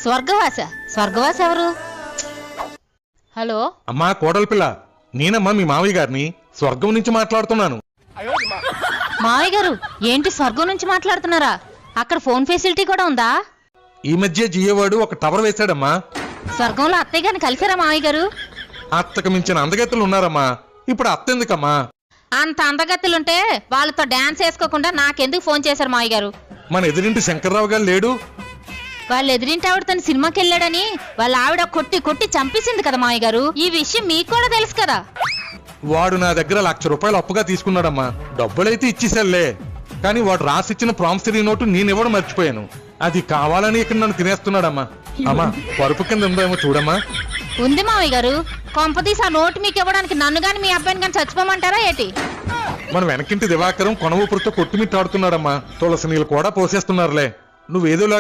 స్వర్గవాస ఎవరు? హలో అమ్మా కోడల పిల్ల, నేనమ్మా మీ మావయ్య గారిని స్వర్గం నుంచి మాట్లాడుతున్నాను. మావయ్య గారు ఏంటి స్వర్గం నుంచి మాట్లాడుతున్నారా? అక్కడ ఫోన్ ఫెసిలిటీ కూడా ఉందా? ఈ మధ్య జియోవాడు ఒక టవర్ వేశాడమ్మా. స్వర్గంలో అత్తయ్య గారిని కలిసారా మావయ్య గారు? అత్తకు మించిన అందగత్తెలు ఉన్నారమ్మా. ఇప్పుడు అత్త ఎందుకమ్మా? అంత అందగత్తెలుంటే వాళ్ళతో డాన్స్ వేసుకోకుండా నాకెందుకు ఫోన్ చేశారు మావయ్య గారు? మన ఎదురింటి శంకర్రావు గారు లేడు? వాళ్ళ ఎదురింటి ఆవిడ తన సినిమాకి వెళ్ళాడని వాళ్ళ ఆవిడ కొట్టి కొట్టి చంపేసింది కదా మావయ్య గారు. ఈ విషయం మీకు కూడా తెలుసు కదా. వాడు నా దగ్గర 1,00,000 రూపాయలు అప్పుగా తీసుకున్నాడమ్మా. డబ్బులైతే ఇచ్చేసాడులే, కానీ వాడు రాసిచ్చిన ప్రామిసరీ నోటు నేనివ్వడం మర్చిపోయాను. అది కావాలని ఇక్కడ నన్ను తినేస్తున్నాడమ్మా. అమ్మా పరుపు కింద ఉందేమో చూడమ్మా. ఉంది మావయ్య గారు. కొంపదీసి ఆ నోటు మీకు ఇవ్వడానికి నన్ను గాని మీ అబ్బాయిని గాని చచ్చిపోమంటారా ఏంటి? మన వెనకింటి దివాకరం కొనవూపురుతో కొట్టుమిట్టాడుతున్నాడమ్మా. తులసి నీళ్ళు కూడా పోసేస్తున్నారులే. నువ్వేదో